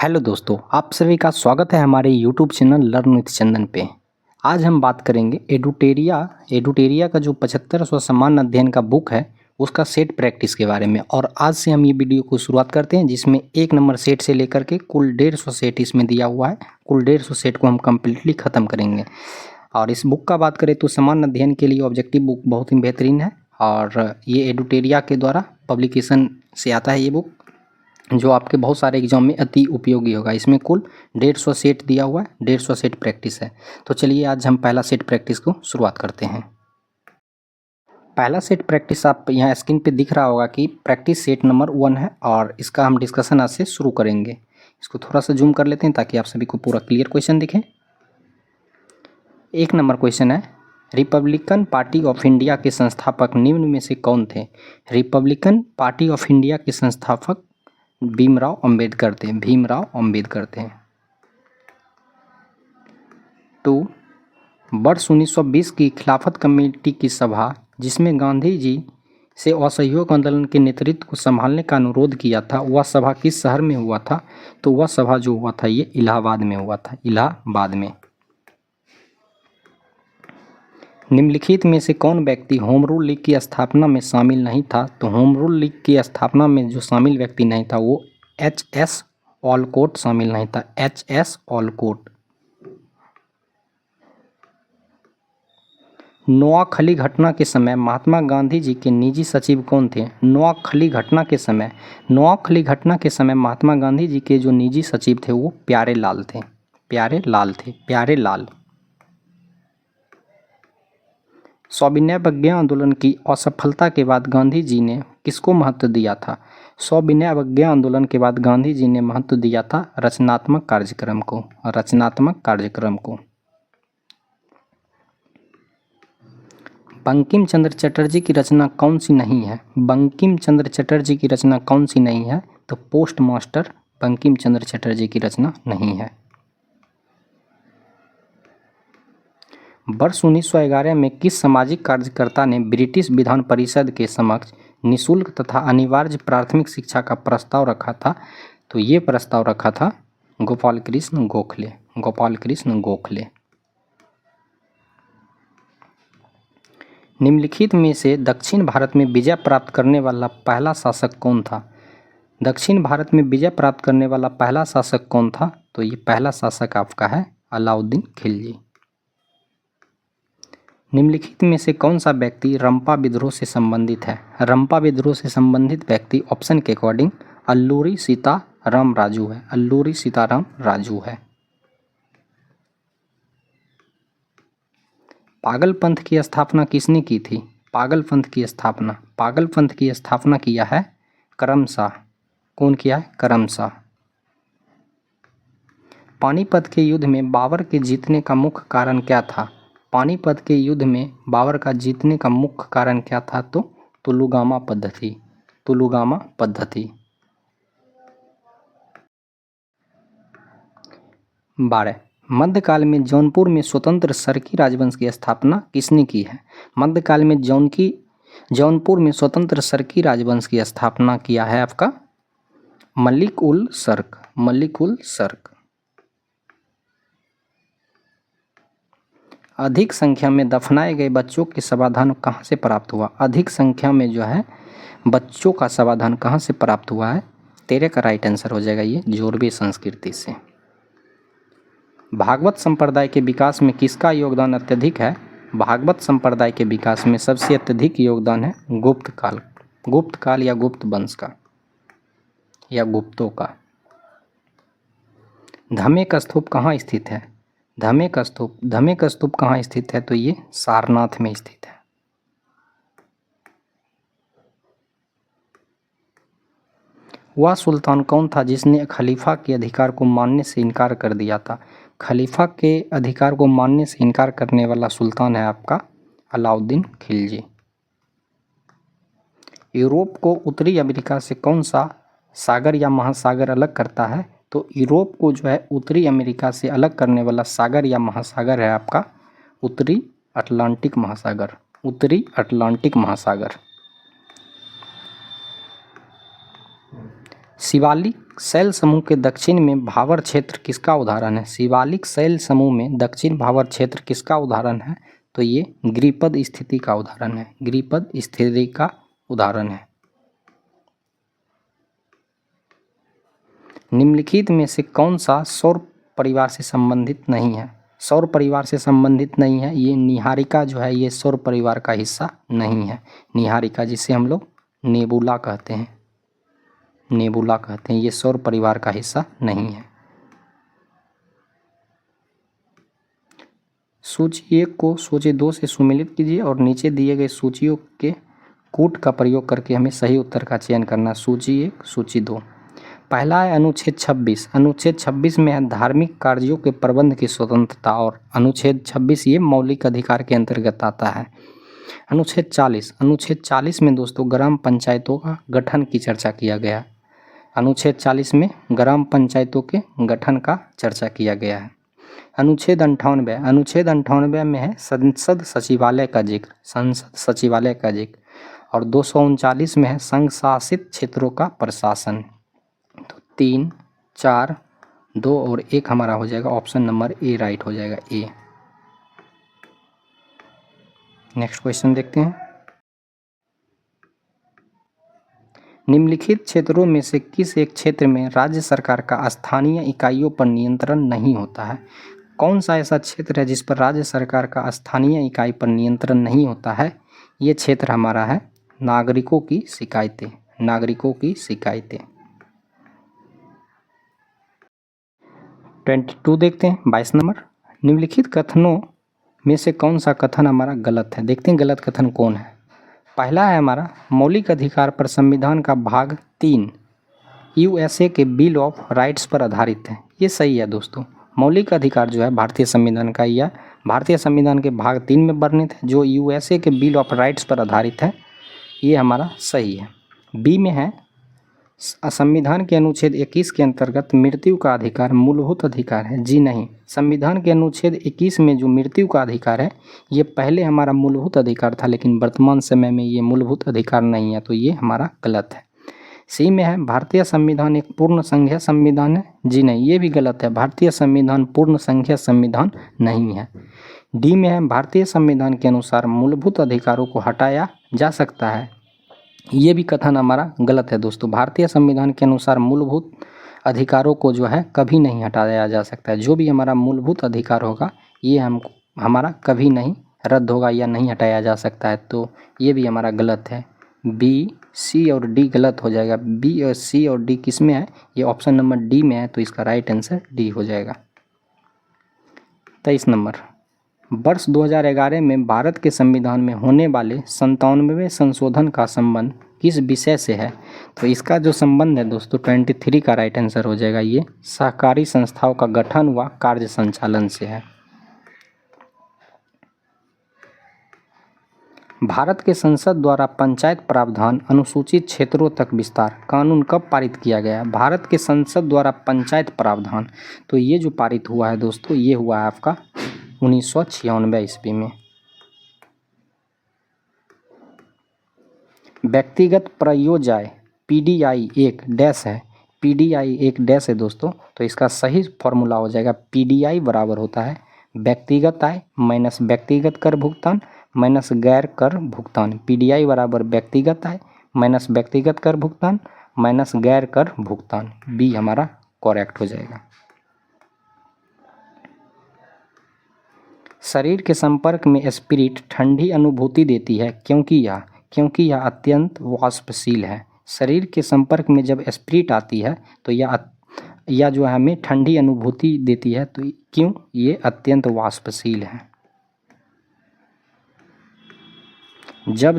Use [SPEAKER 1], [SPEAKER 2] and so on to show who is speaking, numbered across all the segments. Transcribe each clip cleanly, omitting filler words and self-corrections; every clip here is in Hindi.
[SPEAKER 1] हेलो दोस्तों, आप सभी का स्वागत है हमारे यूट्यूब चैनल लर्न विद चंदन पे। आज हम बात करेंगे एडुटेरिया का जो 75वां सामान्य अध्ययन का बुक है उसका सेट प्रैक्टिस के बारे में। और आज से हम ये वीडियो को शुरुआत करते हैं जिसमें 1 नंबर सेट से लेकर के कुल 150 सेट इसमें दिया हुआ है। कुल 150 सेट को हम कम्प्लीटली ख़त्म करेंगे। और इस बुक का बात करें तो सामान्य अध्ययन के लिए ऑब्जेक्टिव बुक बहुत ही बेहतरीन है और ये एडुटेरिया के द्वारा पब्लिकेशन से आता है ये बुक, जो आपके बहुत सारे एग्जाम में अति उपयोगी होगा। इसमें कुल 150 सेट दिया हुआ है, 150 सेट प्रैक्टिस है। तो चलिए आज हम पहला सेट प्रैक्टिस को शुरुआत करते हैं। पहला सेट प्रैक्टिस आप यहाँ स्क्रीन पे दिख रहा होगा कि प्रैक्टिस सेट नंबर 1 है और इसका हम डिस्कशन आज से शुरू करेंगे। इसको थोड़ा सा जूम कर लेते हैं ताकि आप सभी को पूरा क्लियर क्वेश्चन दिखे। 1 नंबर क्वेश्चन है, रिपब्लिकन पार्टी ऑफ इंडिया के संस्थापक निम्न में से कौन थे? रिपब्लिकन पार्टी ऑफ इंडिया के संस्थापक भीमराव अंबेडकर थे। भीमराव अंबेडकर थे। 2, वर्ष 1920 की खिलाफत कमेटी की सभा जिसमें गांधी जी से असहयोग आंदोलन के नेतृत्व को संभालने का अनुरोध किया था, वह सभा किस शहर में हुआ था? तो वह सभा जो हुआ था ये इलाहाबाद में हुआ था। इलाहाबाद में। निम्नलिखित में से कौन व्यक्ति होम रूल लीग की स्थापना में शामिल नहीं था? तो होम रूल लीग की स्थापना में जो शामिल व्यक्ति नहीं था वो एच.एस. ऑलकोट शामिल नहीं था। एच.एस. ऑलकोट। नोआखली घटना के समय महात्मा गांधी जी के निजी सचिव कौन थे? नोआखली घटना के समय महात्मा गांधी जी के जो निजी सचिव थे वो प्यारेलाल थे। प्यारेलाल। सविनय अवज्ञा आंदोलन की असफलता के बाद गांधी जी ने किसको महत्व दिया था? सविनय अवज्ञा आंदोलन के बाद गांधी जी ने महत्व दिया था रचनात्मक कार्यक्रम को। बंकिम चंद्र चटर्जी की रचना कौन सी नहीं है? बंकिम चंद्र चटर्जी की रचना कौन सी नहीं है? तो पोस्ट मास्टर बंकिम चंद्र चटर्जी की रचना नहीं है। वर्ष 1911 में किस सामाजिक कार्यकर्ता ने ब्रिटिश विधान परिषद के समक्ष निःशुल्क तथा अनिवार्य प्राथमिक शिक्षा का प्रस्ताव रखा था? तो ये प्रस्ताव रखा था गोपाल कृष्ण गोखले। निम्नलिखित में से दक्षिण भारत में विजय प्राप्त करने वाला पहला शासक कौन था? दक्षिण भारत में विजय प्राप्त करने वाला पहला शासक कौन था? तो ये पहला शासक आपका है अलाउद्दीन खिलजी। निम्नलिखित में से कौन सा व्यक्ति रंपा विद्रोह से संबंधित है? रंपा विद्रोह से संबंधित व्यक्ति ऑप्शन के अकॉर्डिंग अल्लूरी सीताराम राजू है। पागल पंथ की स्थापना किसने की थी? पागल पंथ की स्थापना किया है करमशाह। कौन किया है? करमशाह। पानीपत के युद्ध में बाबर के जीतने का मुख्य कारण क्या था? पानीपत के युद्ध में बाबर का जीतने का मुख्य कारण क्या था? तो तुलुगामा पद्धति। 12, मध्यकाल में जौनपुर में स्वतंत्र सरकी राजवंश की स्थापना किसने की है? मध्यकाल में जौनपुर में स्वतंत्र सरकी राजवंश की स्थापना किया है आपका मलिक उल सर्क। अधिक संख्या में दफनाए गए बच्चों के समाधान कहाँ से प्राप्त हुआ? अधिक संख्या में जो है बच्चों का समाधान कहाँ से प्राप्त हुआ है? तेरे का राइट आंसर हो जाएगा ये जोरबे संस्कृति से। भागवत संप्रदाय के विकास में किसका योगदान अत्यधिक है? भागवत संप्रदाय के विकास में सबसे अत्यधिक योगदान है गुप्त काल या गुप्त वंश का या गुप्तों का। धमेक स्तूप कहाँ स्थित है? धमेक स्तूप कहाँ स्थित है? तो ये सारनाथ में स्थित है। वह सुल्तान कौन था जिसने खलीफा के अधिकार को मानने से इनकार कर दिया था? खलीफा के अधिकार को मानने से इनकार करने वाला सुल्तान है आपका अलाउद्दीन खिलजी। यूरोप को उत्तरी अमेरिका से कौन सा सागर या महासागर अलग करता है? तो यूरोप को जो है उत्तरी अमेरिका से अलग करने वाला सागर या महासागर है आपका उत्तरी अटलांटिक महासागर। शिवालिक शैल समूह के दक्षिण में भावर क्षेत्र किसका उदाहरण है? शिवालिक शैल समूह में दक्षिण भावर क्षेत्र किसका उदाहरण है? तो ये गिरिपद स्थिति का उदाहरण है। गिरिपद स्थिति का उदाहरण है। निम्नलिखित में से कौन सा सौर परिवार से संबंधित नहीं है? सौर परिवार से संबंधित नहीं है, ये निहारिका जो है ये सौर परिवार का हिस्सा नहीं है। निहारिका जिसे हम लोग नेबुला कहते हैं, नेबुला कहते हैं, ये सौर परिवार का हिस्सा नहीं है। सूची 1 को सूची 2 से सुमेलित कीजिए और नीचे दिए गए सूचियों के कूट का प्रयोग करके हमें सही उत्तर का चयन करना। सूची 1 सूची 2। पहला है अनुच्छेद 26। अनुच्छेद 26 में है धार्मिक कार्यों के प्रबंध की स्वतंत्रता, और अनुच्छेद 26 ये मौलिक अधिकार के अंतर्गत आता है। अनुच्छेद 40। अनुच्छेद 40 में दोस्तों ग्राम पंचायतों का गठन की चर्चा किया गया। अनुच्छेद 40 में ग्राम पंचायतों के गठन का चर्चा किया गया है। अनुच्छेद 98। अनुच्छेद 98 में है संसद सचिवालय का जिक्र, संसद सचिवालय का जिक्र। और 239 में है संघ शासित क्षेत्रों का प्रशासन। तो 3, 4, 2 और 1 हमारा हो जाएगा ऑप्शन नंबर ए राइट हो जाएगा, ए। नेक्स्ट क्वेश्चन देखते हैं। निम्नलिखित क्षेत्रों में से किस एक क्षेत्र में राज्य सरकार का स्थानीय इकाइयों पर नियंत्रण नहीं होता है? कौन सा ऐसा क्षेत्र है जिस पर राज्य सरकार का स्थानीय इकाई पर नियंत्रण नहीं होता है? ये क्षेत्र हमारा है नागरिकों की शिकायतें, नागरिकों की शिकायतें। 22 देखते हैं, 22 नंबर। निम्नलिखित कथनों में से कौन सा कथन हमारा गलत है? देखते हैं गलत कथन कौन है। पहला है हमारा मौलिक अधिकार पर संविधान का भाग 3 यूएसए के बिल ऑफ राइट्स पर आधारित है। ये सही है दोस्तों। मौलिक अधिकार जो है भारतीय संविधान का, या भारतीय संविधान के भाग 3 में वर्णित है, जो यूएसए के बिल ऑफ राइट्स पर आधारित है। ये हमारा सही है। बी में है संविधान के अनुच्छेद 21 के अंतर्गत मृत्यु का अधिकार मूलभूत अधिकार है। जी नहीं, संविधान के अनुच्छेद 21 में जो मृत्यु का अधिकार है ये पहले हमारा मूलभूत अधिकार था, लेकिन वर्तमान समय में ये मूलभूत अधिकार नहीं है, तो ये हमारा गलत है। सी में है भारतीय संविधान एक पूर्ण संघीय संविधान है। जी नहीं, ये भी गलत है। भारतीय संविधान पूर्ण संघीय संविधान नहीं है। डी में है भारतीय संविधान के अनुसार मूलभूत अधिकारों को हटाया जा सकता है। ये भी कथन हमारा गलत है दोस्तों। भारतीय संविधान के अनुसार मूलभूत अधिकारों को जो है कभी नहीं हटाया जा सकता है। जो भी हमारा मूलभूत अधिकार होगा ये हमारा कभी नहीं रद्द होगा या नहीं हटाया जा सकता है, तो ये भी हमारा गलत है। बी, सी और डी गलत हो जाएगा। बी और सी और डी किस में है? ये ऑप्शन नंबर डी में है, तो इसका राइट आंसर डी हो जाएगा। 23 नंबर। वर्ष 2011 में भारत के संविधान में होने वाले 97वें संशोधन का संबंध किस विषय से है? तो इसका जो संबंध है दोस्तों 23 का राइट आंसर हो जाएगा। ये सहकारी संस्थाओं का गठन व कार्य संचालन से है। भारत के संसद द्वारा पंचायत प्रावधान अनुसूचित क्षेत्रों तक विस्तार कानून कब पारित किया गया? भारत के संसद द्वारा पंचायत प्रावधान, तो ये जो पारित हुआ है दोस्तों ये हुआ है आपका 1996 ईस्वी में। व्यक्तिगत प्रयोजय पीडीआई एक डैश है, पीडीआई एक डैश है दोस्तों, तो इसका सही फॉर्मूला हो जाएगा पीडीआई बराबर होता है व्यक्तिगत आय माइनस व्यक्तिगत कर भुगतान माइनस गैर कर भुगतान। पीडीआई बराबर व्यक्तिगत आय माइनस व्यक्तिगत कर भुगतान माइनस गैर कर भुगतान। बी हमारा करेक्ट हो जाएगा। शरीर के संपर्क में स्पिरिट ठंडी अनुभूति देती है क्योंकि यह अत्यंत वाष्पशील है। शरीर के संपर्क में जब स्पिरिट आती है तो यह जो है हमें ठंडी अनुभूति देती है, तो क्यों? ये अत्यंत वाष्पशील है। जब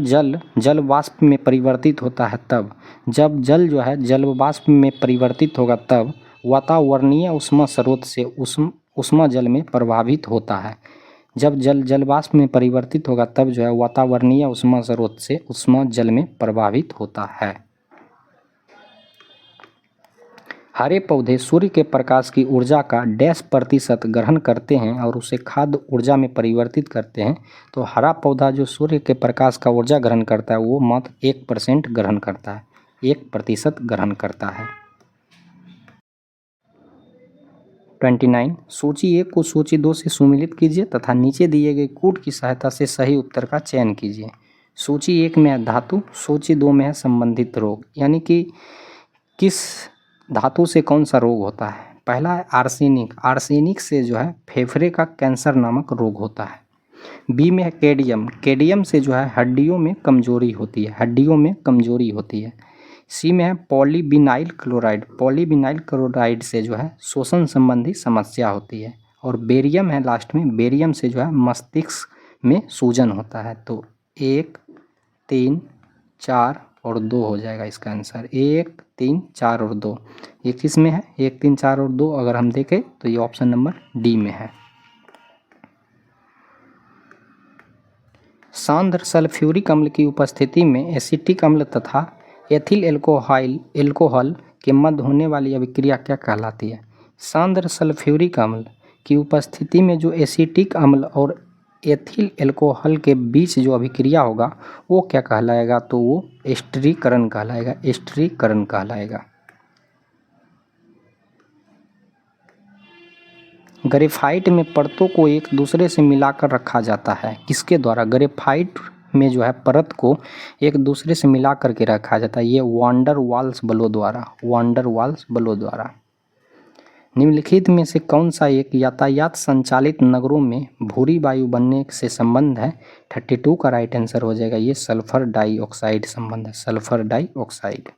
[SPEAKER 1] जल वाष्प में परिवर्तित होता है तब, जब जल जो है जल वाष्प में परिवर्तित होगा तब वातावरणीय ऊष्मा स्रोत से ऊष्मा जल में प्रभावित होता है। जब जल वाष्प में परिवर्तित होगा तब जो है वातावरणीय ऊष्मा स्रोत से ऊष्मा जल में प्रभावित होता है। हरे पौधे सूर्य के प्रकाश की ऊर्जा का डैश प्रतिशत ग्रहण करते हैं और उसे खाद्य ऊर्जा में परिवर्तित करते हैं। तो हरा पौधा जो सूर्य के प्रकाश का ऊर्जा ग्रहण करता है वो मात्र 1% ग्रहण करता है, 1% ग्रहण करता है। 29 सूची 1 को सूची 2 से सुमेलित कीजिए तथा नीचे दिए गए कूट की सहायता से सही उत्तर का चयन कीजिए। सूची 1 में है धातु, सूची 2 में है संबंधित रोग, यानी कि किस धातु से कौन सा रोग होता है। पहला है आर्सेनिक, आर्सेनिक से जो है फेफड़े का कैंसर नामक रोग होता है। बी में है कैडियम, कैडियम से जो है हड्डियों में कमजोरी होती है, हड्डियों में कमजोरी होती है। सी में है पॉलीविनाइल क्लोराइड, पॉलीविनाइल क्लोराइड से जो है शोषण संबंधी समस्या होती है। और बेरियम है लास्ट में, बेरियम से जो है मस्तिष्क में सूजन होता है। तो 1, 3, 4 और 2 हो जाएगा इसका आंसर। 1, 3, 4 और 2 ये किस में है? 1, 3, 4 और 2 अगर हम देखें तो ये ऑप्शन नंबर डी में है। सांद्र सल्फ्यूरिक अम्ल की उपस्थिति में एसिटिक अम्ल तथा एथिल एल्कोहल के मध्य होने वाली अभिक्रिया क्या कहलाती है? सांद्र सल्फ्यूरिक अम्ल की उपस्थिति में जो एसिटिक अम्ल और एथिल एल्कोहल के बीच जो अभिक्रिया होगा वो क्या कहलाएगा? तो वो एस्टरीकरण कहलाएगा, एस्टरीकरण कहलाएगा। ग्रेफाइट में परतों को एक दूसरे से मिलाकर रखा जाता है, किसके द्वारा? ग्रेफाइट में जो है परत को एक दूसरे से मिला करके रखा जाता है, ये वांडर वाल्स बलों द्वारा, वांडर वाल्स बलों द्वारा। निम्नलिखित में से कौन सा एक यातायात संचालित नगरों में भूरी वायु बनने से संबंध है? 32 का राइट आंसर हो जाएगा ये सल्फर डाइऑक्साइड संबंध है, सल्फर डाइऑक्साइड।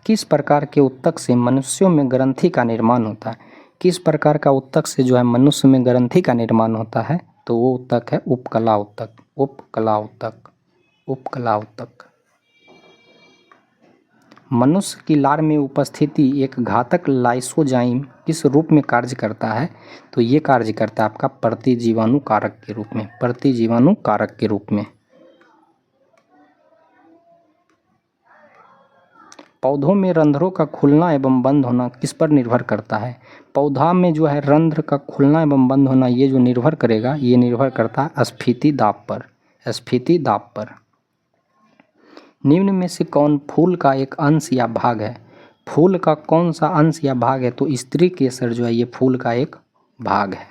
[SPEAKER 1] किस प्रकार के उत्तक से मनुष्यों में ग्रंथि का निर्माण होता है? किस प्रकार का उत्तक से जो है मनुष्य में ग्रंथि का निर्माण होता है? तो वो उत्तक है उपकला उत्तक, उपकला उत्तक, उपकला उत्तक। मनुष्य की लार में उपस्थिति एक घातक लाइसोजाइम किस रूप में कार्य करता है? तो ये कार्य करता है आपका प्रतिजीवाणु कारक के रूप में, प्रतिजीवाणु कारक के रूप में। पौधों में रंध्रों का खुलना एवं बंद होना किस पर निर्भर करता है? पौधा में जो है रंध्र का खुलना एवं बंद होना ये जो निर्भर करेगा, ये निर्भर करता है स्फीति दाब पर, स्फीति दाब पर। निम्न में से कौन फूल का एक अंश या भाग है? फूल का कौन सा अंश या भाग है? तो स्त्री केसर जो है ये फूल का एक भाग है।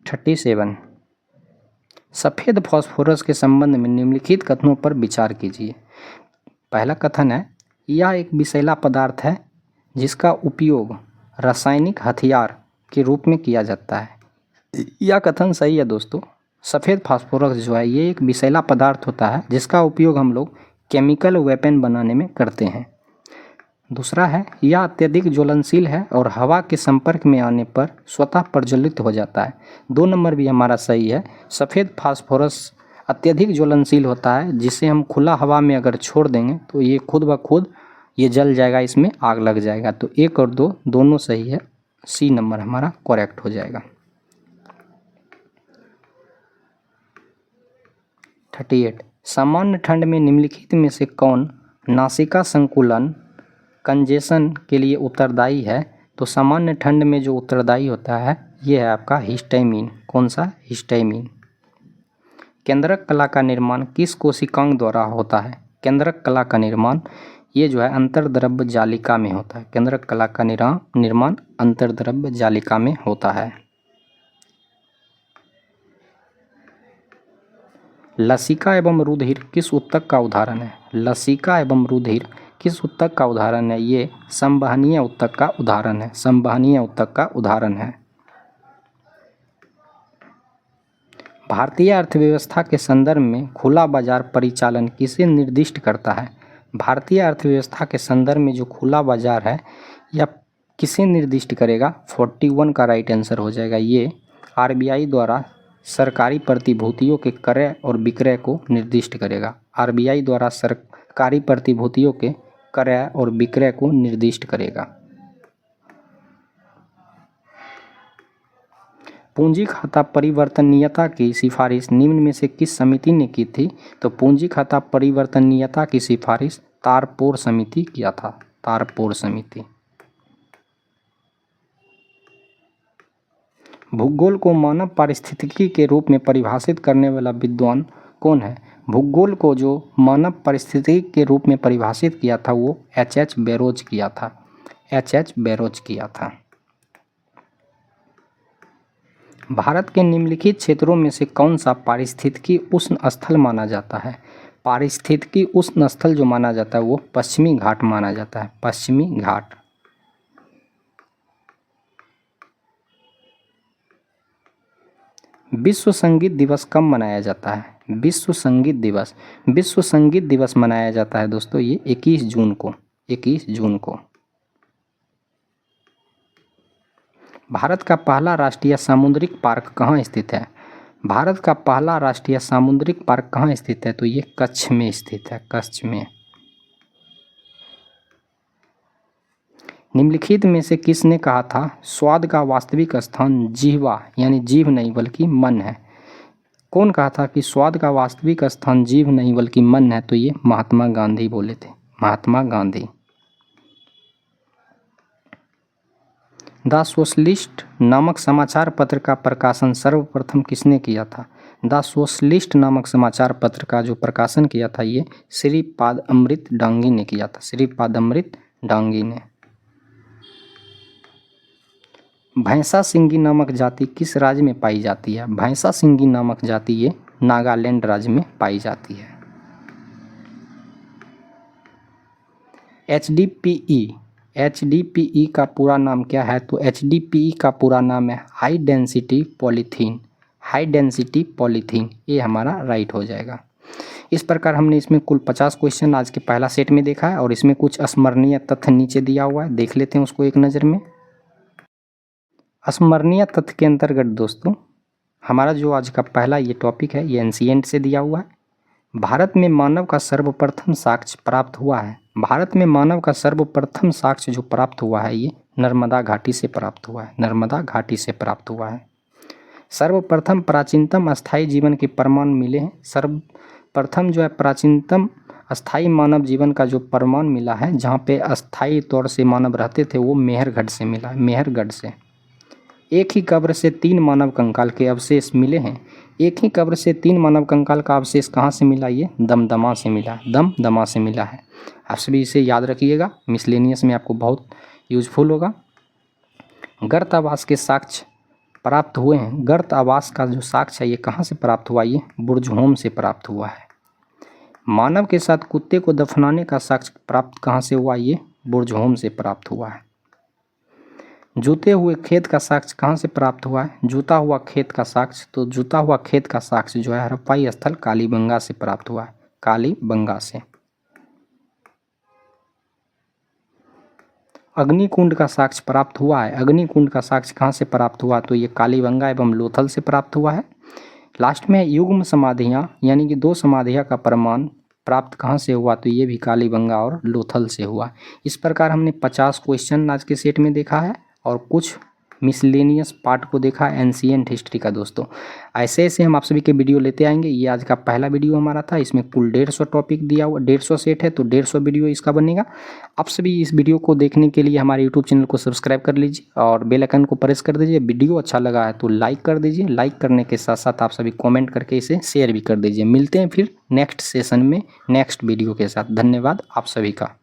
[SPEAKER 1] 37 सफ़ेद फास्फोरस के संबंध में निम्नलिखित कथनों पर विचार कीजिए। पहला कथन है यह एक विषैला पदार्थ है जिसका उपयोग रासायनिक हथियार के रूप में किया जाता है। यह कथन सही है दोस्तों। सफ़ेद फास्फोरस जो है ये एक विषैला पदार्थ होता है जिसका उपयोग हम लोग केमिकल वेपन बनाने में करते हैं। दूसरा है यह अत्यधिक ज्वलनशील है और हवा के संपर्क में आने पर स्वतः प्रज्वलित हो जाता है। 2 नंबर भी हमारा सही है। सफ़ेद फास्फोरस अत्यधिक ज्वलनशील होता है, जिसे हम खुला हवा में अगर छोड़ देंगे तो ये खुद ब खुद ये जल जाएगा, इसमें आग लग जाएगा। तो 1 और 2 दोनों सही है, सी नंबर हमारा करेक्ट हो जाएगा। 38 सामान्य ठंड में निम्नलिखित में से कौन नासिका संकुलन कंजेशन के लिए उत्तरदायी है? तो सामान्य ठंड में जो उत्तरदायी होता है ये है आपका हिस्टामिन। कौन सा? हिस्टामिन। केंद्रक कला का निर्माण किस कोशिकांग द्वारा होता है? केंद्रक कला का निर्माण ये जो है अंतर्द्रव्य जालिका में होता है। केंद्रक कला का निर्माण अंतर्द्रव्य जालिका में होता है। लसिका एवं रुधिर किस उत्तक का उदाहरण है? लसिका एवं रुधिर किस उत्तक का उदाहरण है? ये संवहनीय उत्तक का उदाहरण है, संवहनीय उत्तक का उदाहरण है। भारतीय अर्थव्यवस्था के संदर्भ में खुला बाजार परिचालन किसे निर्दिष्ट करता है? भारतीय अर्थव्यवस्था के संदर्भ में जो खुला बाजार है या किसे निर्दिष्ट करेगा? 41 का राइट आंसर हो जाएगा ये आरबीआई द्वारा सरकारी प्रतिभूतियों के क्रय और विक्रय को निर्दिष्ट करेगा। आरबीआई द्वारा सरकारी प्रतिभूतियों के क्रय और विक्रय को निर्दिष्ट करेगा। पूंजी खाता परिवर्तनीयता की सिफारिश निम्न में से किस समिति ने की थी? तो पूंजी खाता परिवर्तनीयता की सिफारिश तारपोर समिति किया था, तारपोर समिति। भूगोल को मानव पारिस्थितिकी के रूप में परिभाषित करने वाला विद्वान कौन है? भूगोल को जो मानव परिस्थिति के रूप में परिभाषित किया था वो H.H. बैरोज किया था, H.H. बैरोज किया था। भारत के निम्नलिखित क्षेत्रों में से कौन सा पारिस्थितिकी उष्ण स्थल माना जाता है? पारिस्थितिकी उष्ण स्थल जो माना जाता है वो पश्चिमी घाट माना जाता है, पश्चिमी घाट। विश्व संगीत दिवस कब मनाया जाता है? विश्व संगीत दिवस मनाया जाता है दोस्तों ये 21 जून को, 21 जून को। भारत का पहला राष्ट्रीय सामुद्रिक पार्क कहाँ स्थित है? भारत का पहला राष्ट्रीय सामुद्रिक पार्क कहाँ स्थित है? तो ये कच्छ में स्थित है, कच्छ में। निम्नलिखित में से किसने कहा था स्वाद का वास्तविक स्थान जिह्वा यानी जीभ नहीं बल्कि मन है? कौन कहा था कि स्वाद का वास्तविक स्थान जीभ नहीं बल्कि मन है? तो ये महात्मा गांधी बोले थे, महात्मा गांधी। द सोशलिस्ट नामक समाचार पत्र का प्रकाशन सर्वप्रथम किसने किया था? द सोशलिस्ट नामक समाचार पत्र का जो प्रकाशन किया था ये श्रीपाद अमृत डांगी ने किया था, श्रीपाद अमृत डांगी ने। भैंसा सिंगी नामक जाति किस राज्य में पाई जाती है? भैंसा सिंगी नामक जाति ये नागालैंड राज्य में पाई जाती है। HDPE का पूरा नाम क्या है? तो HDPE का पूरा नाम है high density polythene, high density polythene, ये हमारा राइट हो जाएगा। इस प्रकार हमने इसमें कुल 50 क्वेश्चन आज के पहला सेट में देखा है और इसमें कुछ स्मरणीय तथ्य नीचे दिया हुआ है, देख लेते हैं उसको एक नज़र में। स्मरणीय तथ्य के अंतर्गत दोस्तों हमारा जो आज का पहला ये टॉपिक है ये एंशिएंट से दिया हुआ है। भारत में मानव का सर्वप्रथम साक्ष्य प्राप्त हुआ है, भारत में मानव का सर्वप्रथम साक्ष्य जो प्राप्त हुआ है ये नर्मदा घाटी से प्राप्त हुआ है, नर्मदा घाटी से प्राप्त हुआ है। सर्वप्रथम प्राचीनतम अस्थायी जीवन के प्रमाण मिले हैं, सर्वप्रथम जो है प्राचीनतम अस्थायी मानव जीवन का जो प्रमाण मिला है जहाँ पे अस्थायी तौर से मानव रहते थे वो मेहरगढ़ से मिला है, मेहरगढ़ से। एक ही कब्र से 3 मानव कंकाल के अवशेष मिले हैं, एक ही कब्र से 3 मानव कंकाल का अवशेष कहाँ से मिला? ये दमदमा से मिला, दमदमा से मिला है। आप सभी इसे याद रखिएगा, मिसलेनियस में आपको बहुत यूजफुल होगा। गर्त आवास के साक्ष्य प्राप्त हुए हैं, गर्त आवास का जो साक्ष्य है ये कहाँ से प्राप्त हुआ? ये बुर्जहोम से प्राप्त हुआ है। मानव के साथ कुत्ते को दफनाने का साक्ष्य प्राप्त कहाँ से हुआ? ये बुर्जहोम से प्राप्त हुआ है। जूते हुए खेत का साक्ष्य कहाँ से प्राप्त हुआ है? जूता हुआ खेत का साक्ष्य, तो जूता हुआ खेत का साक्ष्य जो है हड़प्पाई स्थल कालीबंगा से प्राप्त हुआ है, कालीबंगा से। अग्निकुंड का साक्ष्य प्राप्त हुआ है, अग्निकुंड का साक्ष्य कहाँ से प्राप्त हुआ? तो ये कालीबंगा एवं लोथल से प्राप्त हुआ है। लास्ट में युग्म समाधियाँ यानी कि 2 समाधियाँ का प्रमाण प्राप्त कहाँ से हुआ? तो ये भी कालीबंगा और लोथल से हुआ। इस प्रकार हमने 50 क्वेश्चन आज के सेट में देखा है और कुछ मिसलेनियस पार्ट को देखा है एंशिएंट हिस्ट्री का दोस्तों। ऐसे ऐसे हम आप सभी के वीडियो लेते आएंगे। ये आज का पहला वीडियो हमारा था, इसमें कुल 150 टॉपिक दिया हुआ, 150 सेट है तो 150 वीडियो इसका बनेगा। आप सभी इस वीडियो को देखने के लिए हमारे यूट्यूब चैनल को सब्सक्राइब कर लीजिए और बेल आइकन को प्रेस कर दीजिए। वीडियो अच्छा लगा है तो लाइक कर दीजिए, लाइक करने के साथ साथ आप सभी कॉमेंट करके इसे शेयर भी कर दीजिए। मिलते हैं फिर नेक्स्ट सेशन में नेक्स्ट वीडियो के साथ। धन्यवाद आप सभी का।